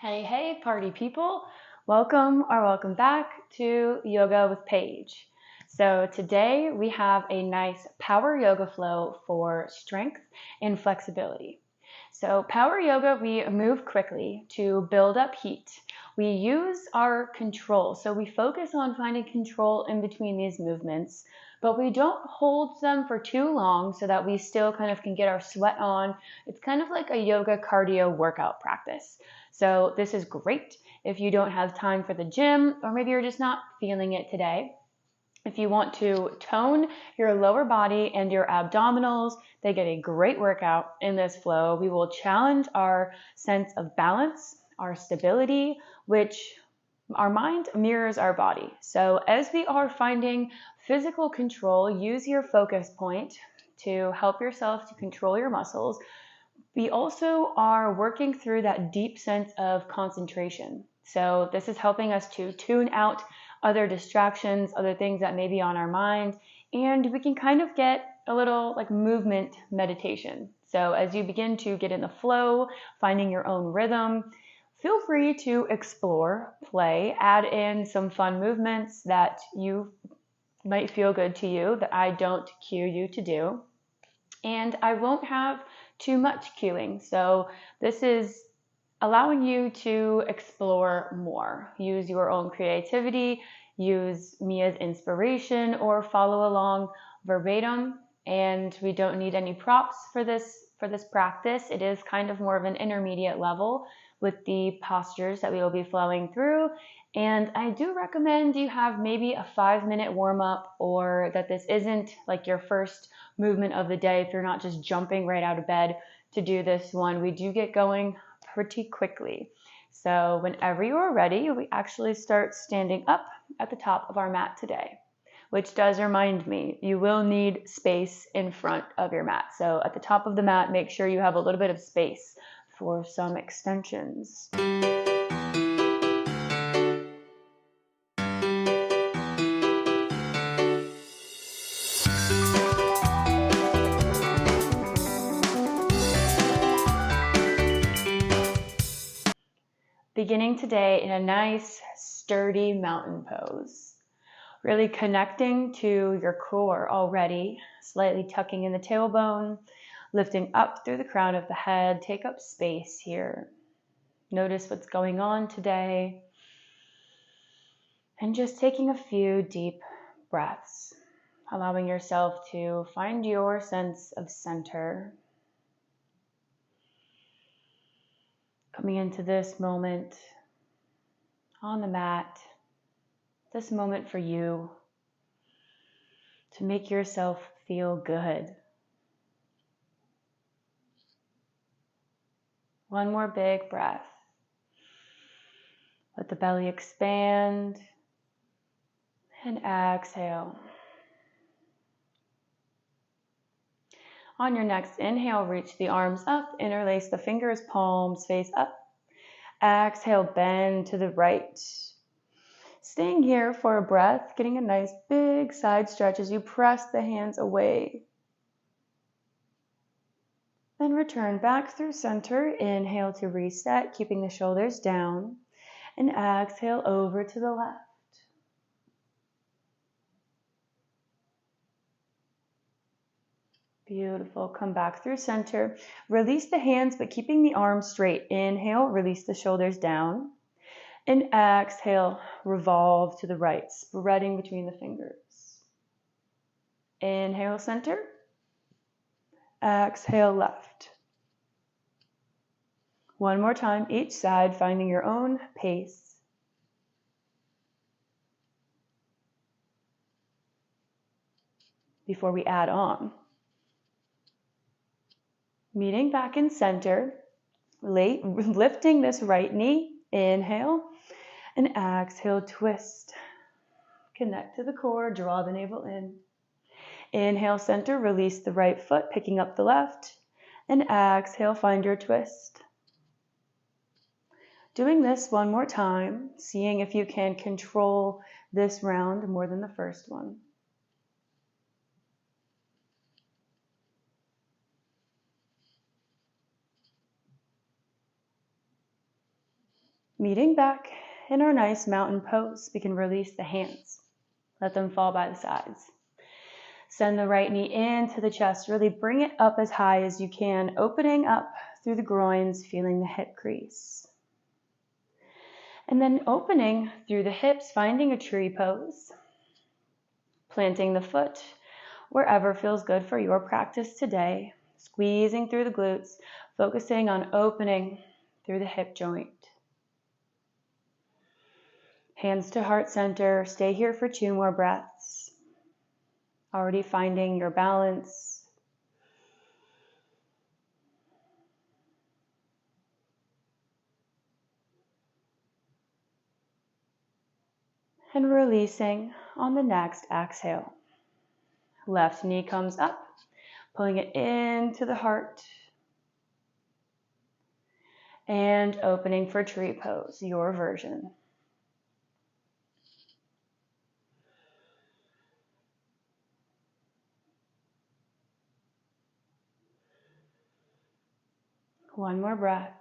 Hey, party people. Welcome back to Yoga with Paige. So today we have a nice power yoga flow for strength and flexibility. So power yoga, we move quickly to build up heat. We use our control. So we focus on finding control in between these movements, but we don't hold them for too long so that we still kind of can get our sweat on. It's kind of like a yoga cardio workout practice. So this is great if you don't have time for the gym, or maybe you're just not feeling it today. If you want to tone your lower body and your abdominals, they get a great workout in this flow. We will challenge our sense of balance, our stability, which our mind mirrors our body. So as we are finding physical control, use your focus point to help yourself to control your muscles. We also are working through that deep sense of concentration. So this is helping us to tune out other distractions, other things that may be on our mind, and we can kind of get a little like movement meditation. So as you begin to get in the flow, finding your own rhythm, feel free to explore, play, add in some fun movements that you might feel good to you that I don't cue you to do. And I won't have too much cueing. So this is allowing you to explore more. Use your own creativity, use me as inspiration, or follow along verbatim. And we don't need any props for this practice. It is kind of more of an intermediate level with the postures that we will be flowing through. And I do recommend you have maybe a 5-minute warm up, or that this isn't like your first movement of the day if you're not just jumping right out of bed to do this one. We do get going pretty quickly. So whenever you are ready, we actually start standing up at the top of our mat today, which does remind me, you will need space in front of your mat. So at the top of the mat, make sure you have a little bit of space for some extensions. Beginning today in a nice, sturdy mountain pose. Really connecting to your core already, slightly tucking in the tailbone, lifting up through the crown of the head. Take up space here. Notice what's going on today. And just taking a few deep breaths, allowing yourself to find your sense of center. Coming into this moment on the mat, this moment for you to make yourself feel good. One more big breath. Let the belly expand and exhale. On your next inhale, reach the arms up, interlace the fingers, palms face up. Exhale, bend to the right. Staying here for a breath, getting a nice big side stretch as you press the hands away. Then return back through center. Inhale to reset, keeping the shoulders down. And exhale over to the left. Beautiful. Come back through center. Release the hands, but keeping the arms straight. Inhale, release the shoulders down. And exhale, revolve to the right, spreading between the fingers. Inhale, center. Exhale, left. One more time, each side, finding your own pace. Before we add on. Meeting back in center, lifting this right knee, inhale, and exhale, twist. Connect to the core, draw the navel in. Inhale, center, release the right foot, picking up the left, and exhale, find your twist. Doing this one more time, seeing if you can control this round more than the first one. Meeting back in our nice mountain pose, we can release the hands. Let them fall by the sides. Send the right knee into the chest. Really bring it up as high as you can, opening up through the groins, feeling the hip crease. And then opening through the hips, finding a tree pose. Planting the foot wherever feels good for your practice today. Squeezing through the glutes, focusing on opening through the hip joint. Hands to heart center. Stay here for 2 more breaths. Already finding your balance. And releasing on the next exhale. Left knee comes up, pulling it into the heart. And opening for tree pose, your version. One more breath.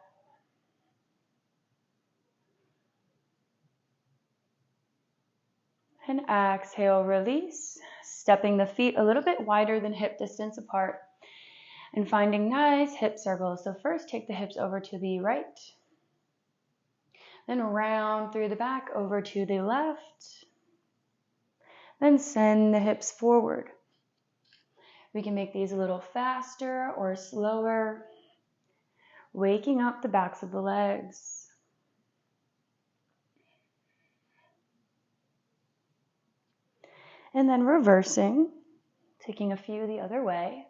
And exhale, release. Stepping the feet a little bit wider than hip distance apart. And finding nice hip circles. So first take the hips over to the right. Then round through the back over to the left. Then send the hips forward. We can make these a little faster or slower. Waking up the backs of the legs. And then reversing, taking a few the other way.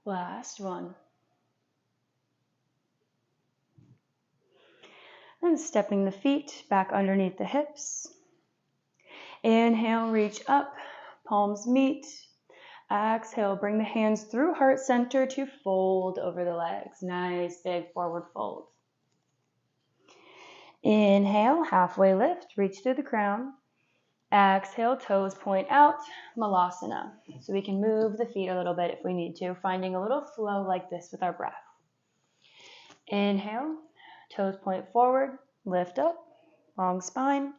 Last one. And stepping the feet back underneath the hips. Inhale, reach up, palms meet. Exhale, bring the hands through heart center to fold over the legs. Nice big forward fold. Inhale, halfway lift, reach through the crown. Exhale, toes point out, Malasana. So we can move the feet a little bit if we need to, finding a little flow like this with our breath. Inhale, toes point forward, lift up, long spine.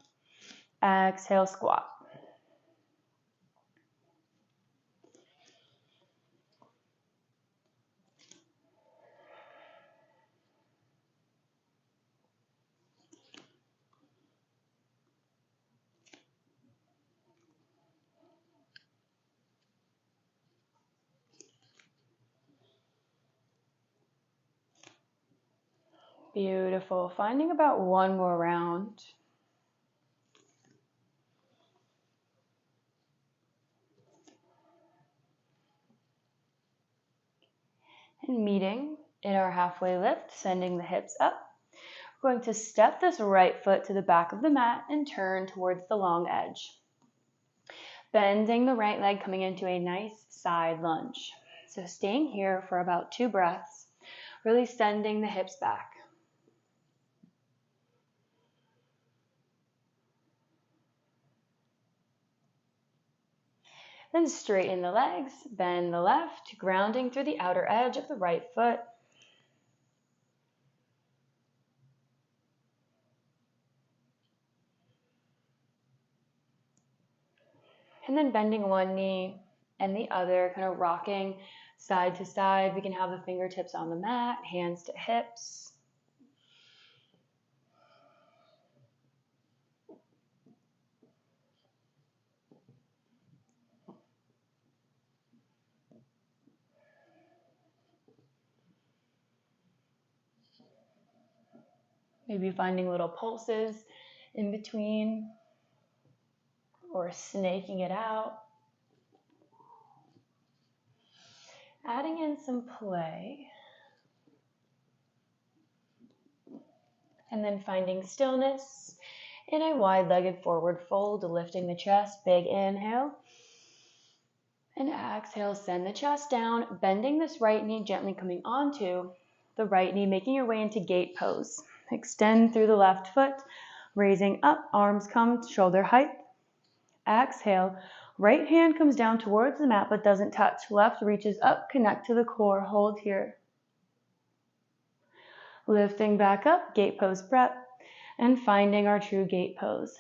Exhale, squat. Beautiful. Finding about 1 more round. And meeting in our halfway lift, sending the hips up. We're going to step this right foot to the back of the mat and turn towards the long edge. Bending the right leg, coming into a nice side lunge. So staying here for about 2 breaths, really sending the hips back. Then straighten the legs, bend the left, grounding through the outer edge of the right foot. And then bending one knee and the other, kind of rocking side to side. We can have the fingertips on the mat, hands to hips. Maybe finding little pulses in between or snaking it out. Adding in some play. And then finding stillness in a wide-legged forward fold, lifting the chest, big inhale. And exhale, send the chest down, bending this right knee, gently coming onto the right knee, making your way into gate pose. Extend through the left foot, raising up, arms come shoulder height. Exhale, right hand comes down towards the mat but doesn't touch. Left reaches up, connect to the core, hold here. Lifting back up, gate pose prep, and finding our true gate pose.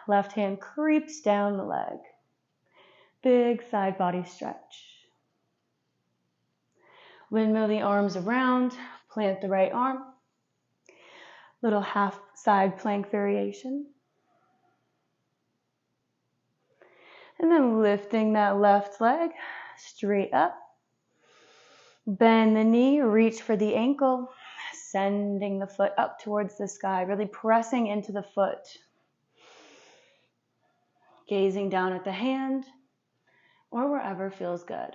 Left hand creeps down the leg. Big side body stretch. Windmill the arms around, plant the right arm. Little half side plank variation. And then lifting that left leg straight up. Bend the knee, reach for the ankle, sending the foot up towards the sky, really pressing into the foot. Gazing down at the hand or wherever feels good.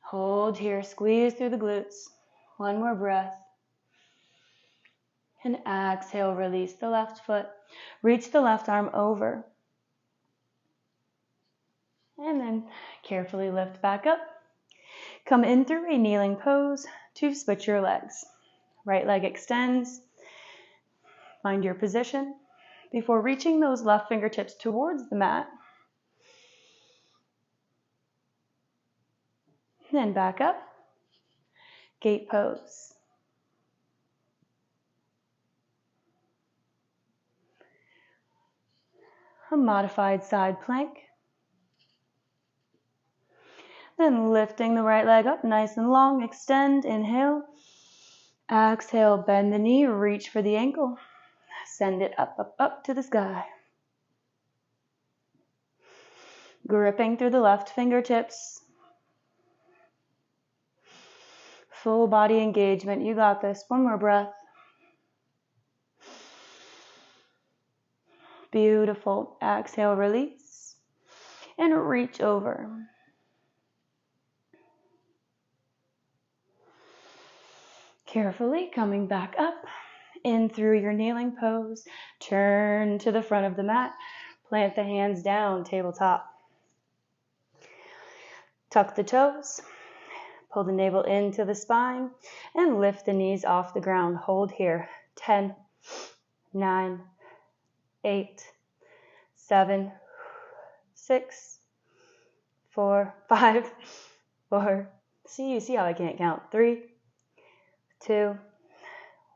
Hold here, squeeze through the glutes. One more breath. And exhale, release the left foot. Reach the left arm over. And then carefully lift back up. Come in through a kneeling pose to switch your legs. Right leg extends. Find your position before reaching those left fingertips towards the mat. Then back up. Gate pose. A modified side plank. Then lifting the right leg up nice and long. Extend, inhale. Exhale, bend the knee, reach for the ankle. Send it up, up, up to the sky. Gripping through the left fingertips. Full body engagement. You got this. One more breath. Beautiful. Exhale, release. And reach over. Carefully coming back up. In through your kneeling pose. Turn to the front of the mat. Plant the hands down, tabletop. Tuck the toes. Pull the navel into the spine. And lift the knees off the ground. Hold here. 10, 9, 8, 7, 6, 4, 5, 4. See how I can't count. 3, 2,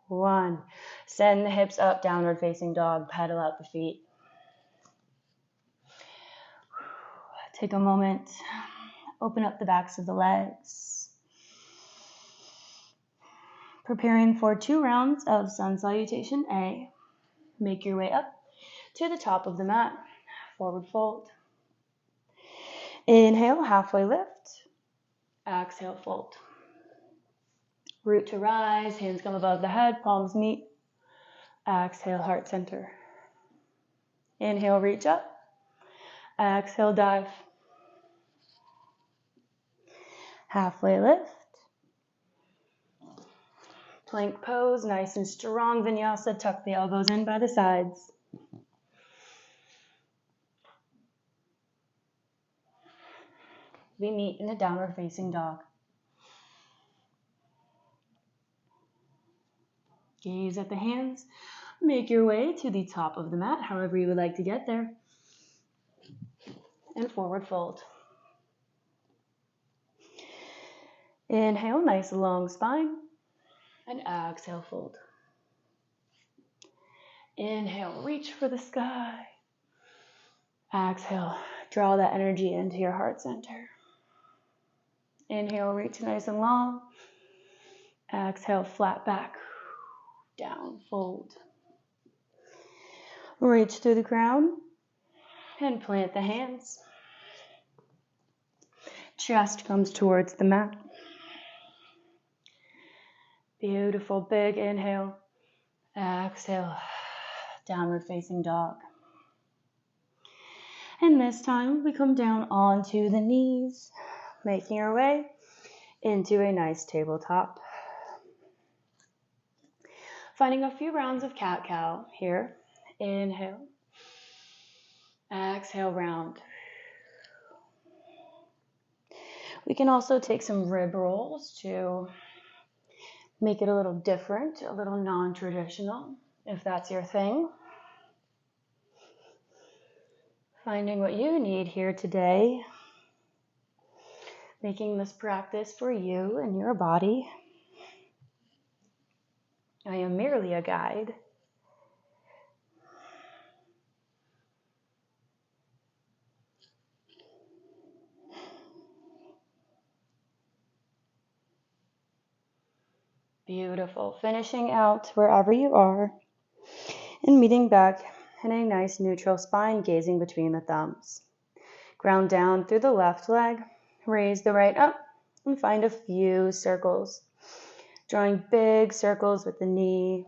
1. Send the hips up, downward facing dog. Pedal out the feet. Take a moment. Open up the backs of the legs. Preparing for 2 rounds of sun salutation A. Make your way up to the top of the mat. Forward fold. Inhale, halfway lift. Exhale, fold. Root to rise, hands come above the head, palms meet. Exhale, heart center. Inhale, reach up. Exhale, dive. Halfway lift. Plank pose, nice and strong vinyasa. Tuck the elbows in by the sides. We meet in a downward facing dog. Gaze at the hands. Make your way to the top of the mat, however you would like to get there. And forward fold. Inhale, nice long spine. And exhale, fold. Inhale, reach for the sky. Exhale, draw that energy into your heart center. Inhale, reach nice and long. Exhale, flat back. Down, fold. Reach through the crown and plant the hands. Chest comes towards the mat. Beautiful, big inhale. Exhale, downward facing dog. And this time we come down onto the knees, making our way into a nice tabletop. Finding a few rounds of cat-cow here. Inhale. Exhale, round. We can also take some rib rolls to Make it a little different, a little non-traditional, if that's your thing. Finding what you need here today. Making this practice for you and your body. I am merely a guide. Beautiful. Finishing out wherever you are and meeting back in a nice neutral spine, gazing between the thumbs. Ground down through the left leg. Raise the right up and find a few circles. Drawing big circles with the knee.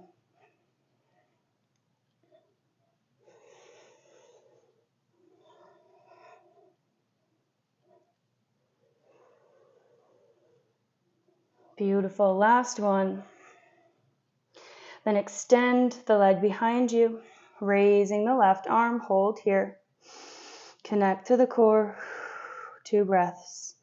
Beautiful. Last one. Then extend the leg behind you, raising the left arm. Hold here. Connect to the core. 2 breaths.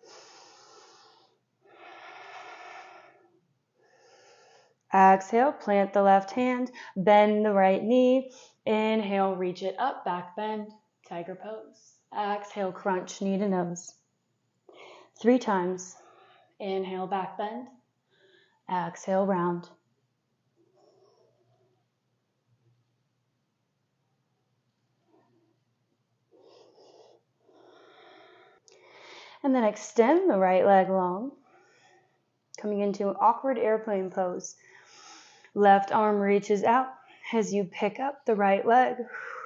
Exhale, plant the left hand, bend the right knee. Inhale, reach it up, back bend, tiger pose. Exhale, crunch, knee to nose. 3 times. Inhale, back bend. Exhale, round. And then extend the right leg long, coming into an awkward airplane pose. Left arm reaches out as you pick up the right leg.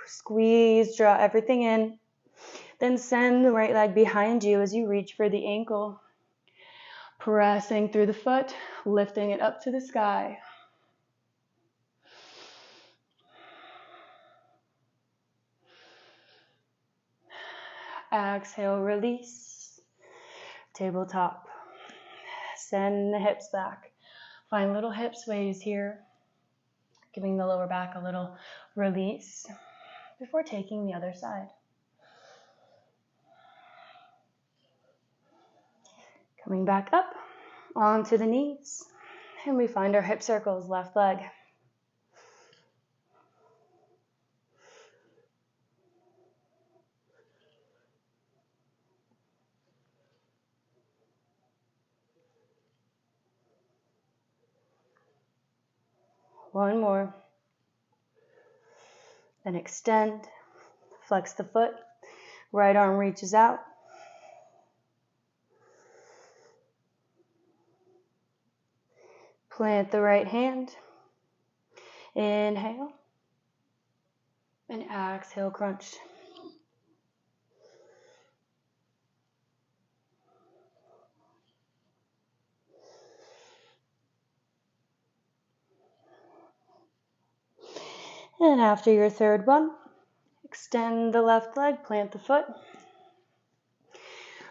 Squeeze, draw everything in. Then send the right leg behind you as you reach for the ankle. Pressing through the foot, lifting it up to the sky. Exhale, release. Tabletop. Send the hips back. Find little hip sways here, giving the lower back a little release before taking the other side. Coming back up onto the knees, and we find our hip circles, left leg. One more. Then extend, flex the foot, right arm reaches out. Plant the right hand. Inhale. And exhale, crunch. And after your third one, extend the left leg, plant the foot.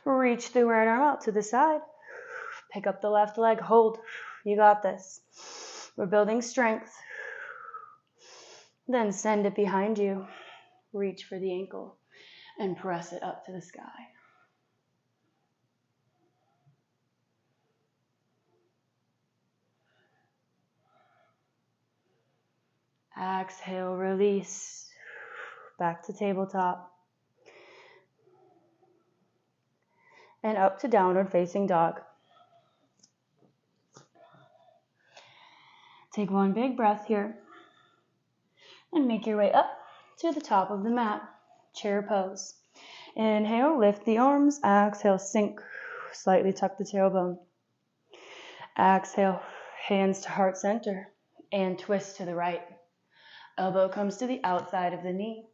Reach the right arm out to the side. Pick up the left leg, hold. You got this. We're building strength. Then send it behind you. Reach for the ankle and press it up to the sky. Exhale, release. Back to tabletop. And up to downward facing dog. Take one big breath here. And make your way up to the top of the mat. Chair pose. Inhale, lift the arms. Exhale, sink. Slightly tuck the tailbone. Exhale, hands to heart center. And twist to the right. Elbow comes to the outside of the knee.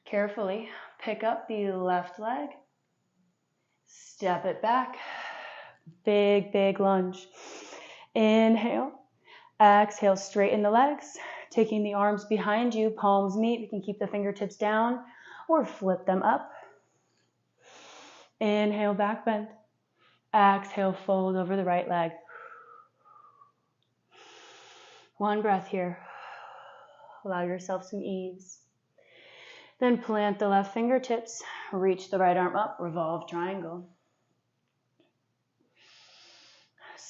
Carefully pick up the left leg. Step it back. Big, big lunge. Inhale. Exhale, straighten the legs. Taking the arms behind you, palms meet. We can keep the fingertips down or flip them up. Inhale, back bend. Exhale, fold over the right leg. One breath here. Allow yourself some ease. Then plant the left fingertips. Reach the right arm up, revolve triangle.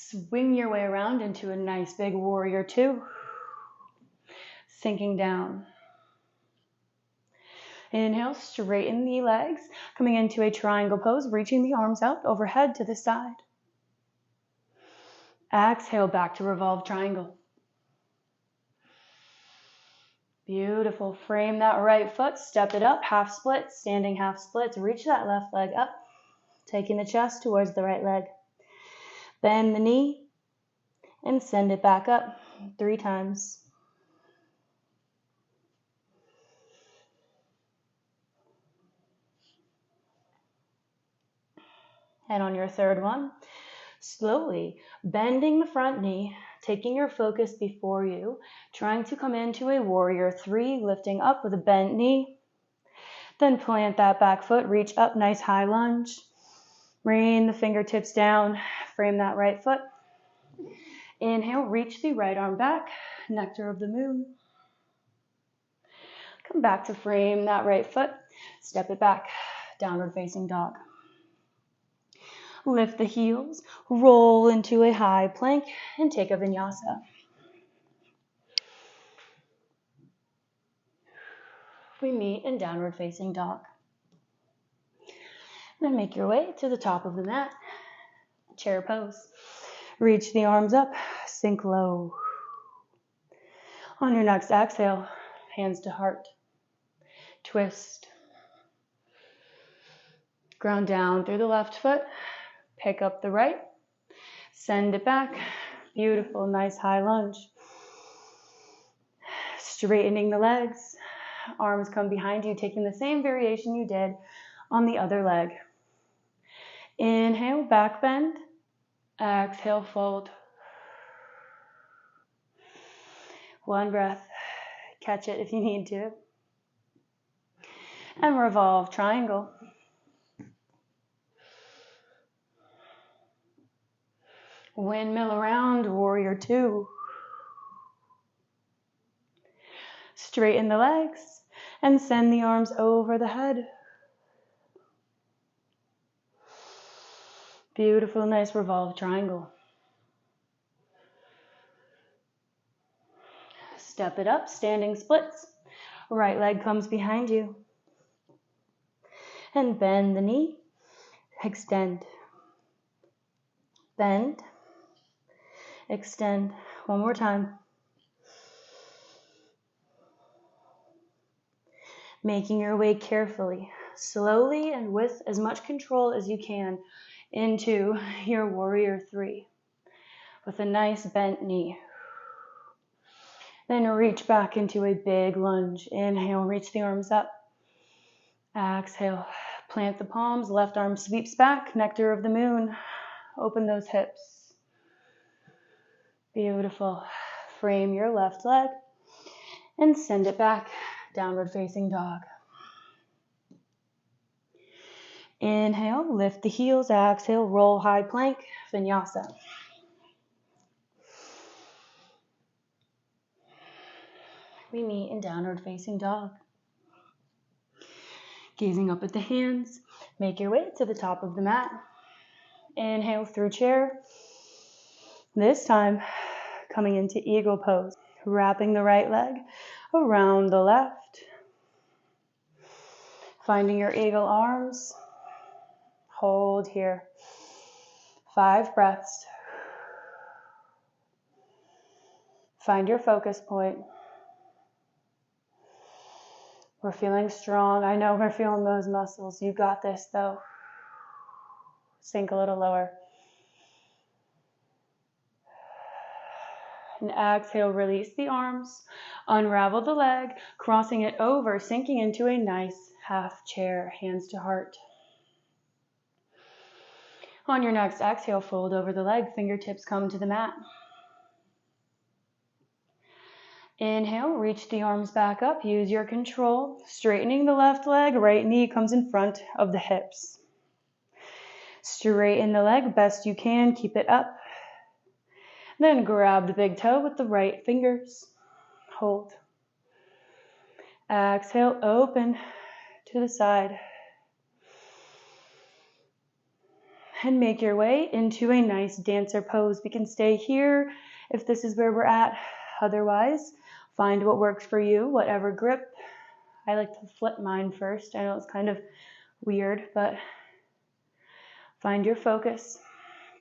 Swing your way around into a nice big warrior two. Sinking down. Inhale, straighten the legs, coming into a triangle pose, reaching the arms out overhead to the side. Exhale, back to revolve triangle. Beautiful. Frame that right foot, step it up, half splits, standing half splits. Reach that left leg up, taking the chest towards the right leg. Bend the knee and send it back up 3 times. And on your third one, slowly bending the front knee, taking your focus before you, trying to come into a warrior 3, lifting up with a bent knee. Then plant that back foot, reach up, nice high lunge. Bring the fingertips down, frame that right foot. Inhale, reach the right arm back, nectar of the moon. Come back to frame that right foot, step it back, downward facing dog. Lift the heels, roll into a high plank, and take a vinyasa. We meet in downward facing dog. Then make your way to the top of the mat, chair pose. Reach the arms up, sink low. On your next exhale, hands to heart. Twist. Ground down through the left foot, pick up the right, send it back. Beautiful, nice high lunge. Straightening the legs, arms come behind you, taking the same variation you did on the other leg. Inhale, back bend. Exhale, fold. One breath. Catch it if you need to. And revolve triangle. Windmill around, warrior 2. Straighten the legs and send the arms over the head. Beautiful, nice revolve triangle. Step it up, standing splits. Right leg comes behind you. And bend the knee, extend. Bend, extend. One more time. Making your way carefully, slowly, and with as much control as you can into your warrior 3 with a nice bent knee. Then reach back into a big lunge. Inhale, reach the arms up. Exhale, plant the palms, left arm sweeps back, nectar of the moon. Open those hips. Beautiful. Frame your left leg and send it back, downward facing dog. Inhale, lift the heels, exhale, roll high plank, vinyasa. We meet in downward facing dog. Gazing up at the hands, make your way to the top of the mat. Inhale through chair. This time, coming into eagle pose, wrapping the right leg around the left. Finding your eagle arms. Hold here. 5 breaths. Find your focus point. We're feeling strong. I know we're feeling those muscles. You got this though. Sink a little lower. And exhale, release the arms. Unravel the leg, crossing it over, sinking into a nice half chair, hands to heart. On your next exhale, fold over the leg, fingertips come to the mat. Inhale, reach the arms back up, use your control. Straightening the left leg, right knee comes in front of the hips. Straighten the leg best you can, keep it up. Then grab the big toe with the right fingers. Hold. Exhale, open to the side. And make your way into a nice dancer pose. We can stay here if this is where we're at. Otherwise, find what works for you, whatever grip. I like to flip mine first. I know it's kind of weird, but find your focus.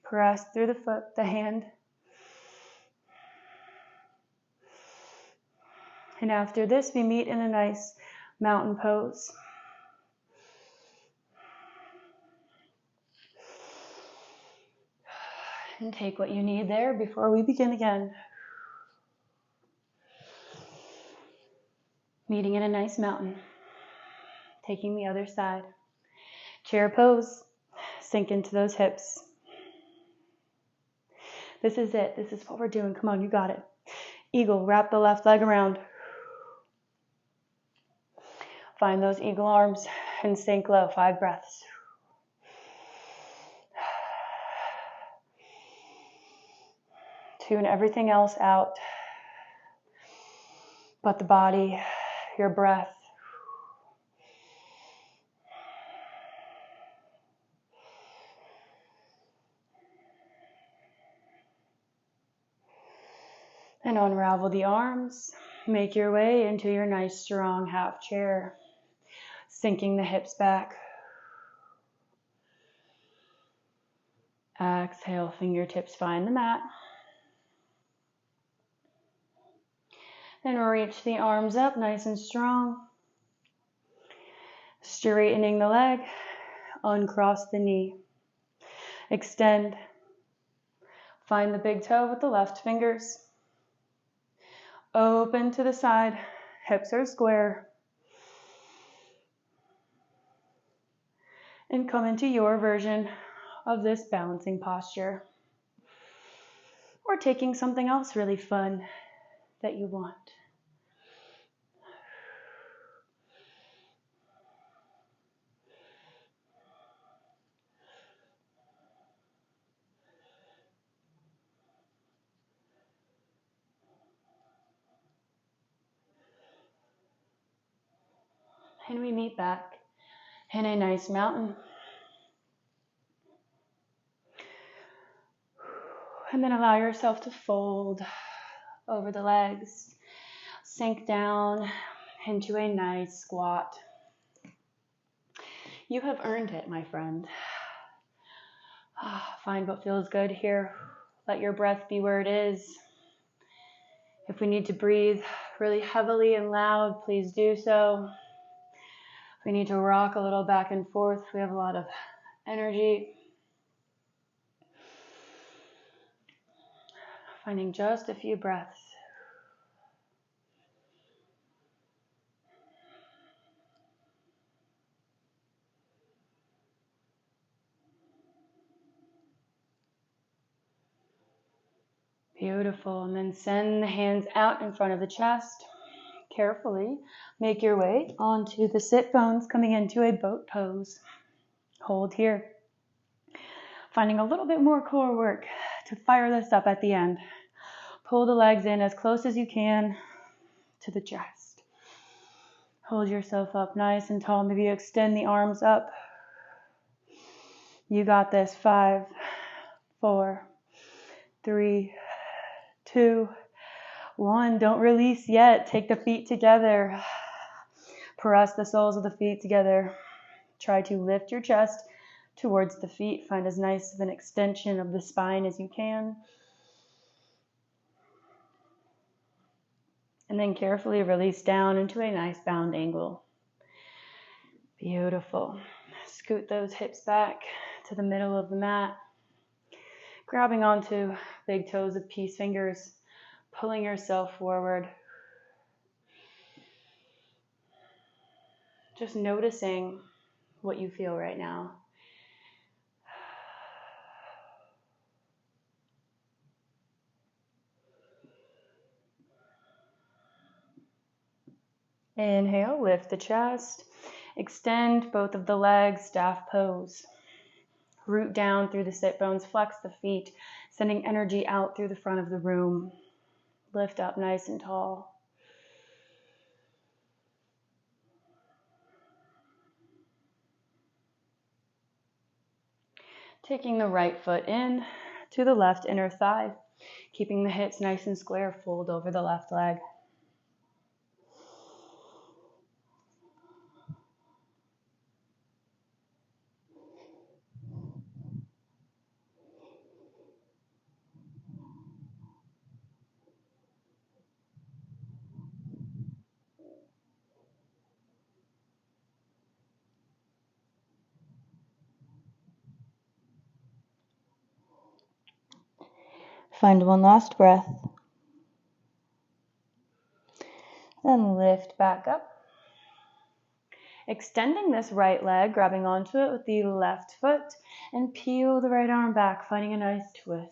Press through the foot, the hand. And after this, we meet in a nice mountain pose. And take what you need there before we begin again. Meeting in a nice mountain. Taking the other side. Chair pose. Sink into those hips. This is it. This is what we're doing. Come on, you got it. Eagle, wrap the left leg around. Find those eagle arms and sink low. 5 breaths. Tune everything else out but the body, your breath. And unravel the arms. Make your way into your nice strong half chair. Sinking the hips back. Exhale, fingertips find the mat. Then reach the arms up nice and strong. Straightening the leg. Uncross the knee. Extend. Find the big toe with the left fingers. Open to the side. Hips are square. And come into your version of this balancing posture. Or taking something else really fun that you want. And we meet back in a nice mountain. And then allow yourself to fold over the legs. Sink down into a nice squat. You have earned it, my friend. Find what feels good here. Let your breath be where it is. If we need to breathe really heavily and loud, please do so. If we need to rock a little back and forth, we have a lot of energy. Finding just a few breaths. Beautiful. And then send the hands out in front of the chest. Carefully make your way onto the sit bones, coming into a boat pose. Hold here. Finding a little bit more core work to fire this up at the end. Pull the legs in as close as you can to the chest. Hold yourself up nice and tall. Maybe you extend the arms up. You got this. 5, 4, 3, 2, 1. Don't release yet. Take the feet together. Press the soles of the feet together. Try to lift your chest towards the feet. Find as nice of an extension of the spine as you can. And then carefully release down into a nice bound angle. Beautiful. Scoot those hips back to the middle of the mat. Grabbing onto big toes of peace fingers. Pulling yourself forward. Just noticing what you feel right now. Inhale, lift the chest. Extend both of the legs, staff pose. Root down through the sit bones, flex the feet, sending energy out through the front of the room. Lift up nice and tall. Taking the right foot in to the left inner thigh, keeping the hips nice and square, fold over the left leg. Find one last breath. Then lift back up. Extending this right leg, grabbing onto it with the left foot, and peel the right arm back, finding a nice twist.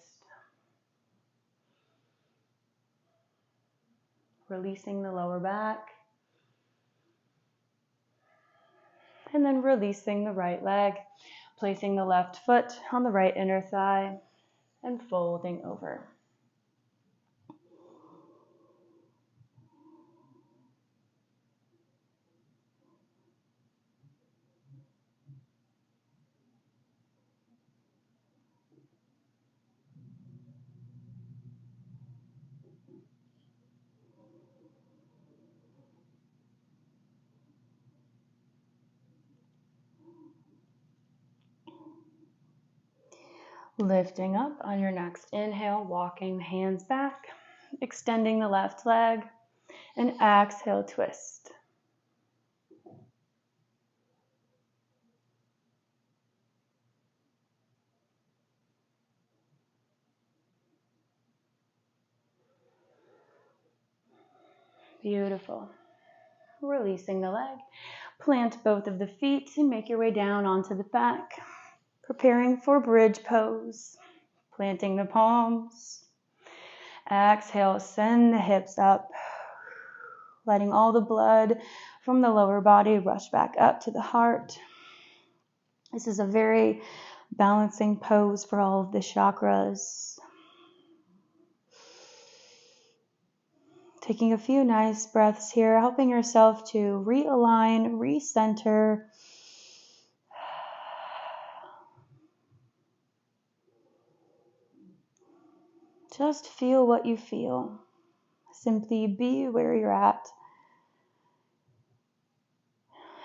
Releasing the lower back. And then releasing the right leg, placing the left foot on the right inner thigh, and folding over. Lifting up on your next inhale, walking the hands back, extending the left leg, and exhale, twist. Beautiful. Releasing the leg. Plant both of the feet and make your way down onto the back. Preparing for bridge pose. Planting the palms. Exhale, send the hips up. Letting all the blood from the lower body rush back up to the heart. This is a very balancing pose for all of the chakras. Taking a few nice breaths here, helping yourself to realign, recenter. Just feel what you feel. Simply be where you're at.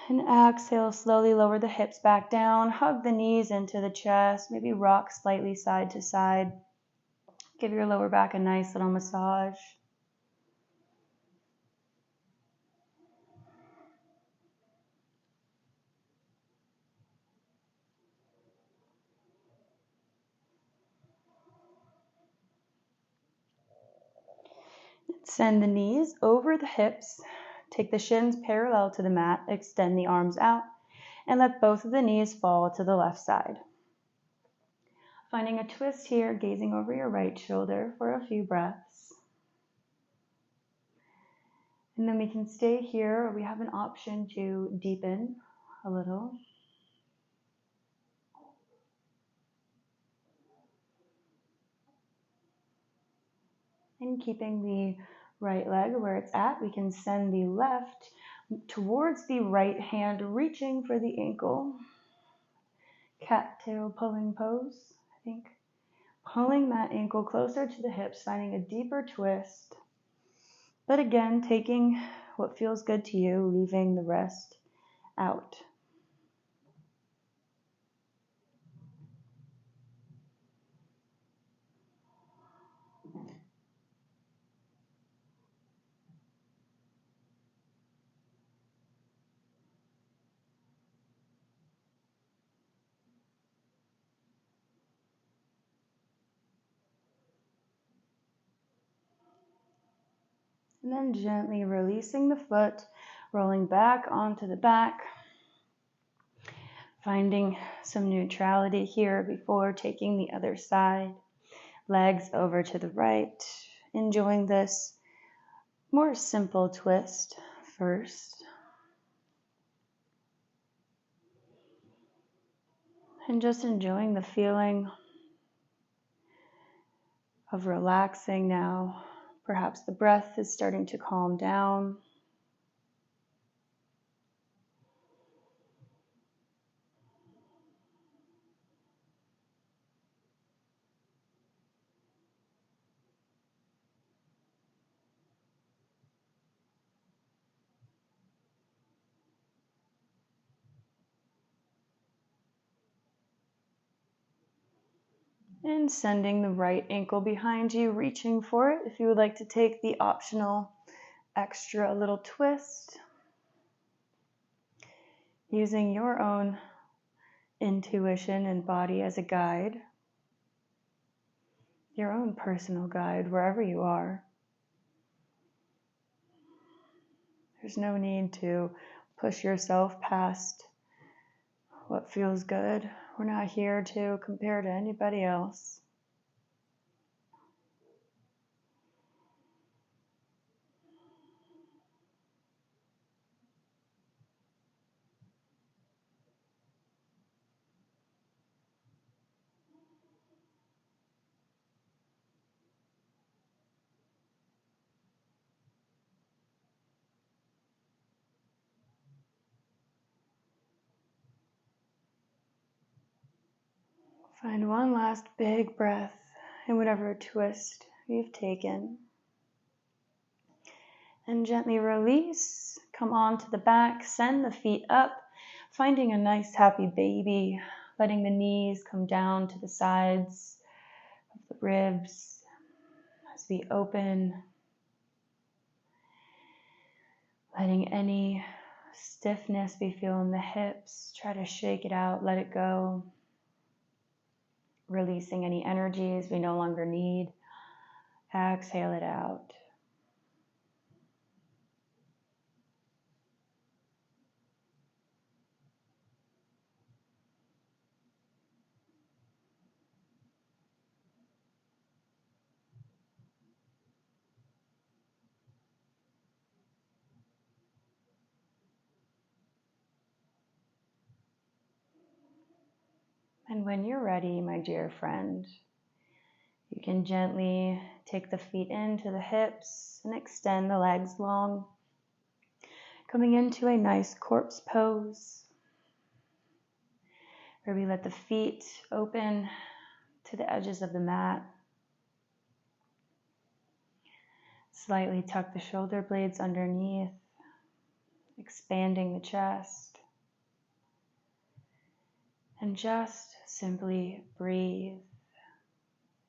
And exhale, slowly lower the hips back down. Hug the knees into the chest. Maybe rock slightly side to side. Give your lower back a nice little massage. Send the knees over the hips. Take the shins parallel to the mat. Extend the arms out. And let both of the knees fall to the left side. Finding a twist here, gazing over your right shoulder for a few breaths. And then we can stay here, or we have an option to deepen a little. And keeping the right leg where it's at, we can send the left towards the right hand, reaching for the ankle. Cattail pulling pose, I think. Pulling that ankle closer to the hips, finding a deeper twist. But again, taking what feels good to you, leaving the rest out. And then gently releasing the foot, rolling back onto the back. Finding some neutrality here before taking the other side. Legs over to the right. Enjoying this more simple twist first. And just enjoying the feeling of relaxing now. Perhaps the breath is starting to calm down. And sending the right ankle behind you, reaching for it if you would like to take the optional extra little twist. Using your own intuition and body as a guide, your own personal guide wherever you are. There's no need to push yourself past what feels good. We're not here to compare to anybody else. Find one last big breath in whatever twist you've taken. And gently release. Come onto the back, send the feet up, finding a nice happy baby, letting the knees come down to the sides of the ribs as we open, letting any stiffness we feel in the hips, try to shake it out, let it go. Releasing any energies we no longer need. Exhale it out. And when you're ready, my dear friend, you can gently take the feet into the hips and extend the legs long, coming into a nice corpse pose, where we let the feet open to the edges of the mat. Slightly tuck the shoulder blades underneath, expanding the chest. And just simply breathe.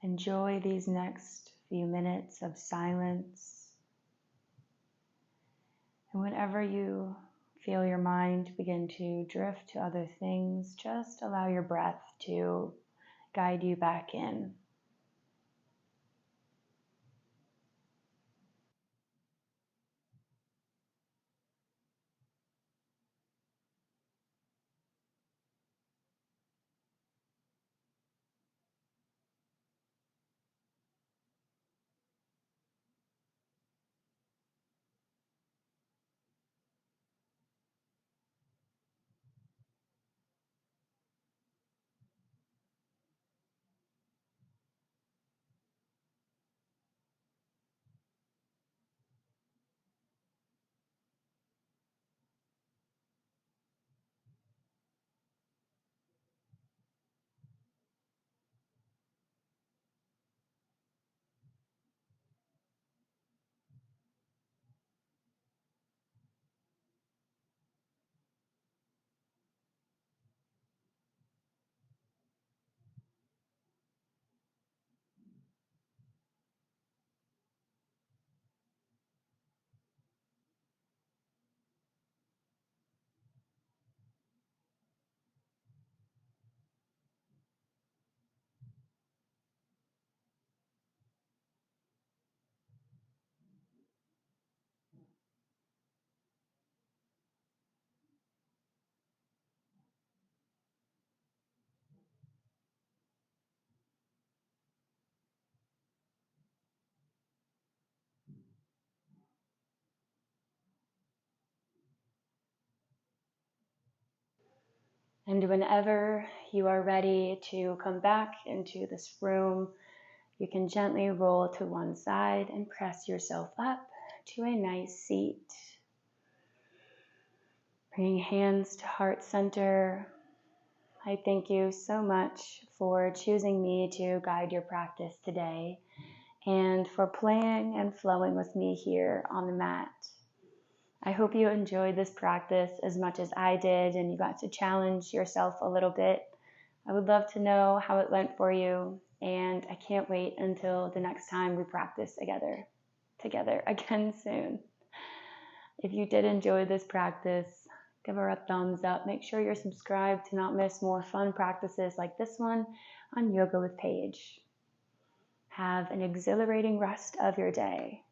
Enjoy these next few minutes of silence. And whenever you feel your mind begin to drift to other things, just allow your breath to guide you back in. And whenever you are ready to come back into this room, you can gently roll to one side and press yourself up to a nice seat. Bringing hands to heart center. I thank you so much for choosing me to guide your practice today and for playing and flowing with me here on the mat. I hope you enjoyed this practice as much as I did and you got to challenge yourself a little bit. I would love to know how it went for you. and I can't wait until the next time we practice together again soon. If you did enjoy this practice, give her a thumbs up. Make sure you're subscribed to not miss more fun practices like this one on Yoga with Paige. Have an exhilarating rest of your day.